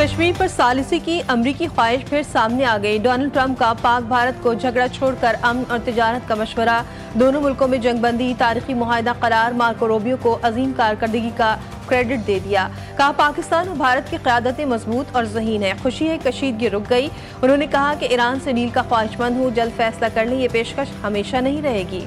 कश्मीर पर सालिसी की अमरीकी ख्वाहिश फिर सामने आ गई। डोनाल्ड ट्रंप का पाक भारत को झगड़ा छोड़कर अमन और तिजारत का मशवरा, दोनों मुल्कों में जंगबंदी तारीखी मुआहदा करार। मार्को रूबियो को अजीम कारकर्दगी का क्रेडिट दे दिया। कहा पाकिस्तान और भारत की क़यादतें मजबूत और ज़हीन है। खुशी है कशीदगी रुक गई। उन्होंने कहा कि ईरान से डील का ख्वाहिशमंद हूँ, जल्द फैसला कर लें, ये पेशकश हमेशा नहीं रहेगी।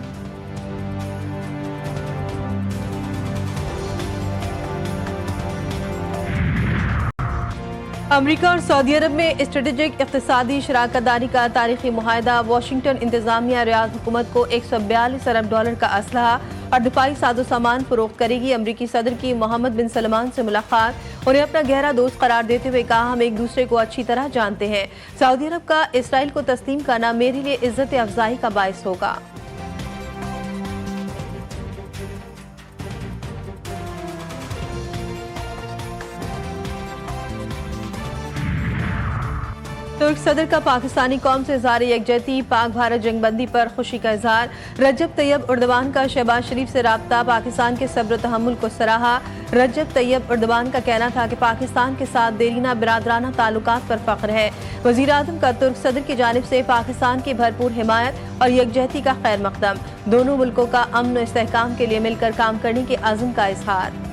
अमरीका और सऊदी अरब में स्ट्रेटेजिक इक़्तिसादी शराकतदारी का तारीखी मुआहदा। वाशिंगटन इंतजामिया रियाद हुकूमत को $142 अरब का असलहा और दिफाई साजो सामान फरोख्त करेगी। अमरीकी सदर की मोहम्मद बिन सलमान से मुलाकात, उन्हें अपना गहरा दोस्त करार देते हुए कहा हम एक दूसरे को अच्छी तरह जानते हैं। सऊदी अरब का इसराइल को तस्लीम करना मेरे लिए इज्जत अफजाई का बायस होगा। तुर्क सदर का पाकिस्तानी कौम से इज़हार यकजहती। पाक भारत जंगबंदी पर खुशी का इजहार। रजब तैयब उर्दवान का शहबाज शरीफ से राब्ता, पाकिस्तान के सब्र तहम्मुल को सराहा। रजब तैयब उर्दवान का कहना था कि पाकिस्तान के साथ देरीना बिरादराना ताल्लुकात पर फख्र है। वज़ीर आज़म का तुर्क सदर की जानिब से पाकिस्तान की भरपूर हिमायत और यकजहती का खैर मकदम। दोनों मुल्कों का अमन और इस्तेहकाम के लिए मिलकर काम करने के अज़्म का इजहार।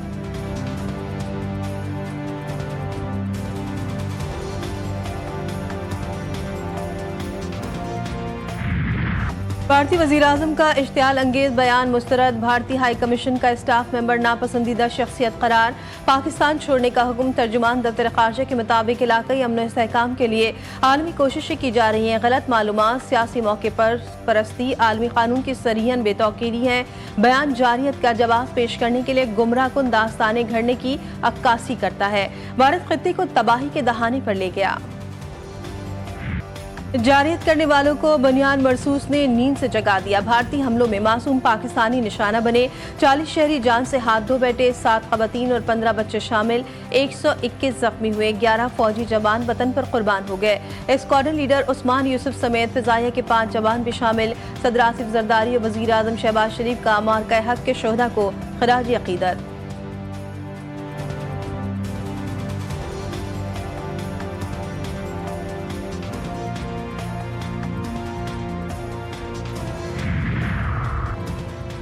भारतीय वज़ीर आज़म का इश्तियाल अंगेज बयान मुस्तरद। भारतीय हाई कमीशन का स्टाफ मेंबर नापसंदीदा शख्सियत करार। पाकिस्तान छोड़ने का हुक्म। तर्जुमान दफ्तर ख़ारजा के मुताबिक इलाक़ाई अमन और इस्तेहकाम के लिए आलमी कोशिशें की जा रही हैं। गलत मालूमात, सियासी मौके पर परस्ती, आलमी कानून की सरीहन बेतौकीरी है। बयान जारियत का जवाब पेश करने के लिए गुमराह कुन दास्तानें घड़ने की अक्कासी करता है। भारत खित्ते को तबाही के दहाने पर ले गया। जारियत करने वालों को बुनियाद मरसूस ने नींद से जगा दिया। भारतीय हमलों में मासूम पाकिस्तानी निशाना बने। 40 शहरी जान से हाथ धो बैठे। 7 ख़वातीन और 15 बच्चे शामिल। 121 जख्मी हुए। 11 फौजी जवान वतन पर कुर्बान हो गए। स्क्वाड्रन लीडर उस्मान यूसुफ समेत फ़िज़ाइया के 5 जवान भी शामिल। सदर आसिफ जरदारी और वज़ीर आज़म शहबाज शरीफ का मार्का हक के शोहदा को खराज अक़ीदत।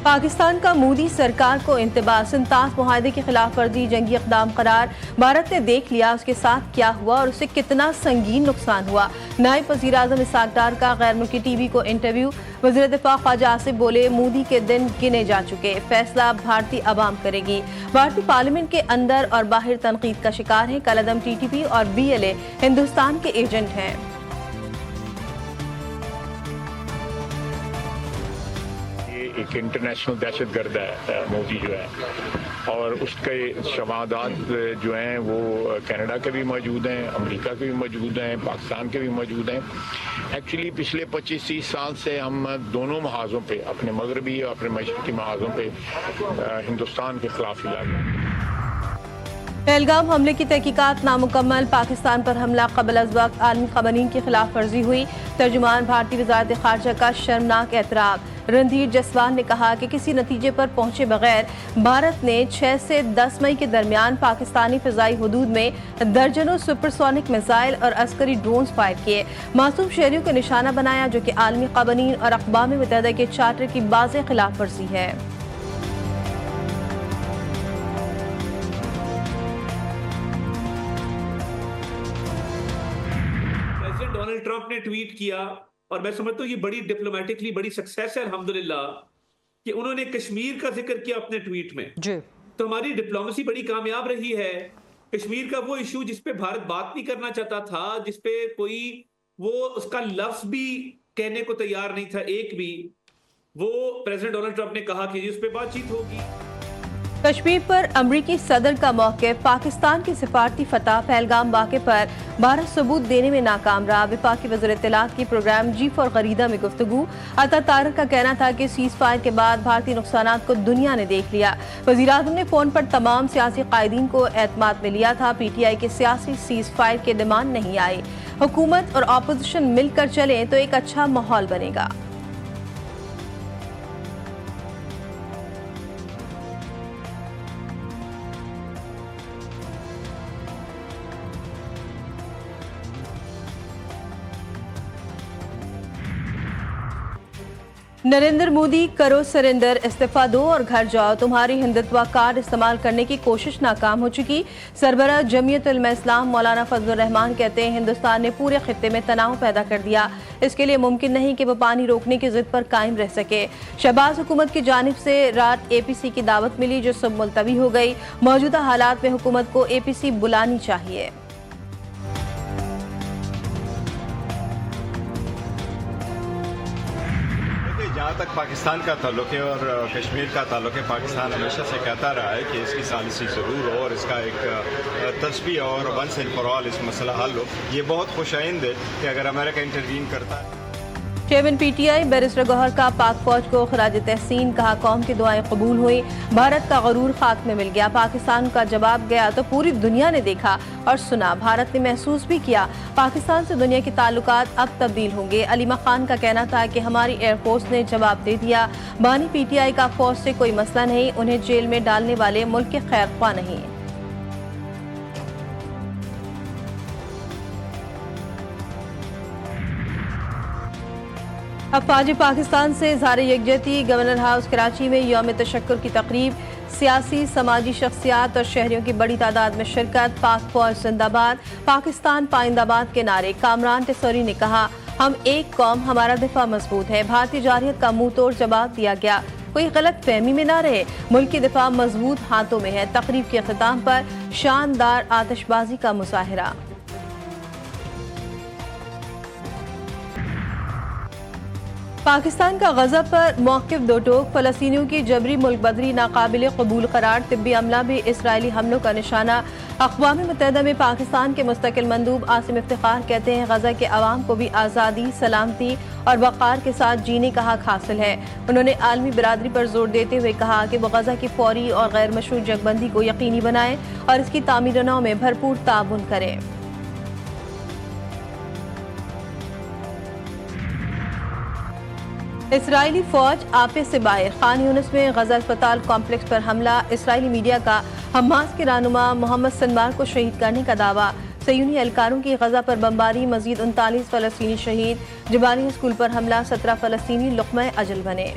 पाकिस्तान का मोदी सरकार को इंतबाह। संतास मुआहदे की खिलाफ वर्जी जंगी इक़दाम करार। भारत ने देख लिया उसके साथ क्या हुआ और उसे कितना संगीन नुकसान हुआ। नायब वज़ीर आज़म इसहाक़ डार का गैर मुल्की टीवी को इंटरव्यू। वज़ीर दिफ़ा ख्वाजा आसिफ बोले मोदी के दिन गिने जा चुके, फैसला भारतीय अवाम करेगी। भारतीय पार्लियामेंट के अंदर और बाहर तनकीद का शिकार है। कलअदम TTP और BLA हिंदुस्तान के एजेंट हैं। एक इंटरनेशनल दहशतगर्द है मोदी जो है, और उसके शवादात जो हैं वो कनाडा के भी मौजूद हैं, अमेरिका के भी मौजूद हैं, पाकिस्तान के भी मौजूद हैं। एक्चुअली पिछले 25-30 साल से हम दोनों महाज़ों पे, अपने मगरबी और अपने मशरक़ी महाज़ों पे हिंदुस्तान के खिलाफ ही लड़ रहे हैं। पहलगाम हमले की तहकीकात नामुकम्मल। पाकिस्तान पर हमला क़ब्ल अज़ वक़्त आलमी क़वानीन की खिलाफ वर्जी हुई। तर्जुमान भारतीय वज़ारत ख़ारजा का शर्मनाक एतराफ़। रणधीर जसवाल ने कहा कि किसी नतीजे पर पहुंचे बगैर भारत ने 6 से 10 मई के दरमियान पाकिस्तानी फ़िज़ाई हुदूद में दर्जनों सुपरसोनिक मिसाइल और अस्करी ड्रोन्स फायर किए। मासूम शहरियों को निशाना बनाया, जो कि आलमी क़वानीन और अक़वाम मुत्तहिदा के चार्टर की वाज़ेह खिलाफ वर्जी है। डोनाल्ड ट्रंप ने ट्वीट किया, और मैं समझता हूँ ये बड़ी डिप्लोमेटिकली बड़ी सक्सेस है अल्हम्दुलिल्लाह कि उन्होंने कश्मीर का जिक्र किया अपने ट्वीट में जी। तो हमारी डिप्लोमेसी बड़ी कामयाब रही है। कश्मीर का वो इशू जिस पे भारत बात नहीं करना चाहता था, जिस पे कोई वो उसका लफ्ज भी कहने को तैयार नहीं था एक भी, वो प्रेसिडेंट डोनाल्ड ट्रंप ने कहा कि उस पे बातचीत होगी। कश्मीर पर अमरीकी सदर का मौक़िफ़। पाकिस्तान की सिफारती फतह पहलगाम वाक़े पर भारत सबूत देने में नाकाम रहा। वफाकी वज़ीर इत्तलात की प्रोग्राम जी फॉर गरीदा में गुफ्तगू। अता तारक का कहना था कि सीज़ फायर के बाद भारतीय नुकसानात को दुनिया ने देख लिया। वज़ीर आज़म ने फ़ोन पर तमाम सियासी कायदीन को एतमाद में लिया था। PTI के सियासी सीज़ फायर के डिमांड नहीं आई। हुकूमत और अपोजिशन मिलकर चलें तो एक अच्छा माहौल बनेगा। नरेंद्र मोदी करो सरेंडर, इस्तीफा दो और घर जाओ, तुम्हारी हिंदुत्व कार्ड इस्तेमाल करने की कोशिश नाकाम हो चुकी। सरबराह जमीयत उलमा इस्लाम मौलाना फजलुर रहमान कहते हैं हिंदुस्तान ने पूरे खित्ते में तनाव पैदा कर दिया, इसके लिए मुमकिन नहीं कि वो पानी रोकने की जिद पर कायम रह सके। शहबाज हुकूमत की जानिब से रात APC की दावत मिली जो सब मुलतवी हो गई। मौजूदा हालात में हुकूमत को APC बुलानी चाहिए। जहाँ तक पाकिस्तान का ताल्लुक है और कश्मीर का ताल्लुक है, पाकिस्तान हमेशा से कहता रहा है कि इसकी सालिसी ज़रूर हो और इसका एक तस्बी और वंस एंड फॉर ऑल इस मसला हल हो। ये बहुत खुशाइंद है कि अगर अमेरिका इंटरवीन करता है। चेयरमैन PTI बैरिस्टर गौहर का पाक फौज को खराज तहसीन, कहा कौम की दुआएं कबूल हुई, भारत का गरूर खाक में मिल गया। पाकिस्तान का जवाब गया तो पूरी दुनिया ने देखा और सुना, भारत ने महसूस भी किया। पाकिस्तान से दुनिया के ताल्लुकात अब तब्दील होंगे। अलीमा खान का कहना था कि हमारी एयरफोर्स ने जवाब दे दिया। बानी PTI का फौज से कोई मसला नहीं, उन्हें जेल में डालने वाले मुल्क के खैर ख्वाह नहीं। अफवाज पाकिस्तान से इज़हार यकजहती, गवर्नर हाउस कराची में यौम तशक्कुर की तकरीब, सियासी समाजी शख्सियात और शहरियों की बड़ी तादाद में शिरकत। पाक फौज जिंदाबाद, पाकिस्तान पाइंदाबाद के नारे। कामरान टेसौरी ने कहा हम एक कौम, हमारा दिफा मजबूत है। भारतीय जारहियत का मुंह तोड़ जवाब दिया गया, कोई गलत फहमी में ना रहे, मुल्क की दिफा मजबूत हाथों में है। तकरीब के अख्ताम पर शानदार आतिशबाजी का मुजाहिरा। पाकिस्तान का गज़ा पर मौक़िफ़ दो टोक, फ़लस्तीनियों की जबरी मुल्क बदरी नाकाबिल कबूल करार। तिब्बी अमला भी इसराइली हमलों का निशाना। अक़वाम मुत्तहिदा में पाकिस्तान के मुस्तकिल मंदूब आसिम इफ्तिखार कहते हैं गज़ा के अवाम को भी आज़ादी, सलामती और वक़ार के साथ जीने का हक हासिल है। उन्होंने आलमी बिरादरी पर जोर देते हुए कहा कि वो गज़ा की फौरी और गैर मशरूत जंगबंदी को यकीनी बनाएं और इसकी तामीर नौ में भरपूर ताउन करें। इसराइली फौज आपे से बाहर, खान यूनिस में गजा अस्पताल कॉम्प्लेक्स पर हमला। इसराइली मीडिया का हमास के रहनुमा मोहम्मद सनवार को शहीद करने का दावा। सयूनी एहलकारों की गजा पर बमबारी, मजीद 39 फ़लस्तीनी शहीद। जबालिया स्कूल पर हमला, 17 फ़लस्तीनी लुक़्मा अजल बने।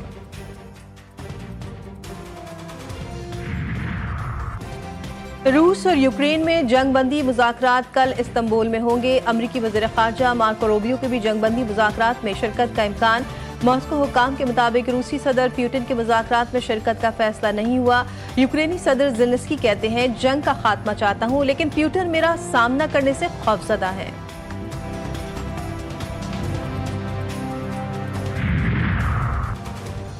रूस और यूक्रेन में जंगबंदी मुज़ाकरात कल इस्तंबुल में होंगे। अमरीकी वज़ीर ख़ारजा मार्को रूबियो के भी जंगबंदी मुज़ाकरात में शिरकत का इम्कान। मॉस्को हुकाम के मुताबिक रूसी सदर पुतिन के मुज़ाकरात में शिरकत का फैसला नहीं हुआ। यूक्रेनी सदर ज़ेलेंस्की कहते हैं जंग का खात्मा चाहता हूँ, लेकिन पुतिन मेरा सामना करने से खौफज़दा है।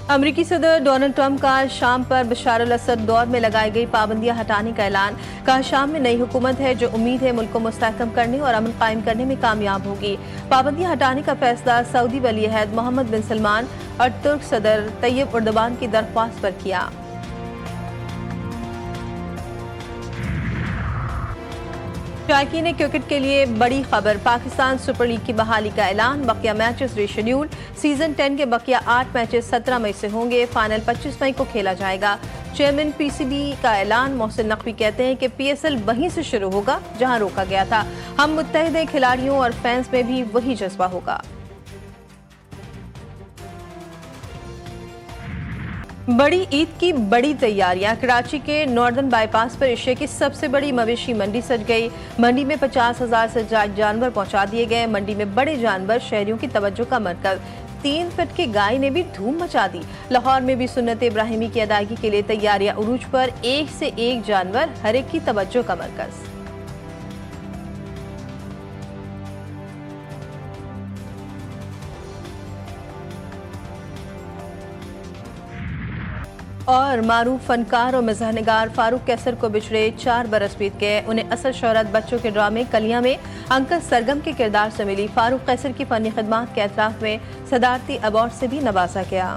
अमरीकी सदर डोनाल्ड ट्रंप का शाम पर बशार अल-असद दौर में लगाई गई पाबंदियां हटाने का ऐलान। कहा शाम में नई हुकूमत है जो उम्मीद है मुल्क को मुस्तहकम करने और अमन कायम करने में कामयाब होगी। पाबंदियां हटाने का फैसला सऊदी वली अहद मोहम्मद बिन सलमान और तुर्क सदर तैयब उर्दवान की दरख्वास्त पर किया। शायकीन क्रिकेट के लिए बड़ी खबर, पाकिस्तान सुपर लीग की बहाली का ऐलान। बकिया मैचेस रीशेड्यूल। सीजन 10 के बकिया 8 मैचेस 17 मई से होंगे। फाइनल 25 मई को खेला जाएगा। चेयरमैन PCB का ऐलान। मोहसिन नकवी कहते हैं कि PSL वहीं से शुरू होगा जहां रोका गया था। हम मुत्तहिद हैं, खिलाड़ियों और फैंस में भी वही जज्बा होगा। बड़ी ईद की बड़ी तैयारियां। कराची के नॉर्दर्न बाईपास पर एशिया की सबसे बड़ी मवेशी मंडी सज गई। मंडी में 50,000 से ज्यादा जानवर पहुंचा दिए गए। मंडी में बड़े जानवर शहरियों की तवज्जो का मरकज। 3 फीट की गाय ने भी धूम मचा दी। लाहौर में भी सुन्नत इब्राहिमी की अदायगी के लिए तैयारियां उरूज पर। एक से एक जानवर, हर एक की तवज्जो का मरकज। और मारूफ फनकार और मज़हनिगार फारूक कैसर को बिछड़े 4 बरस बीत गए। उन्हें असल शोहरत बच्चों के ड्रामे कलियां में अंकल सरगम के किरदार से मिली। फारूक कैसर की फ़नी खिदमात के एतराफ़ में सदारती अवार्ड से भी नवाजा गया।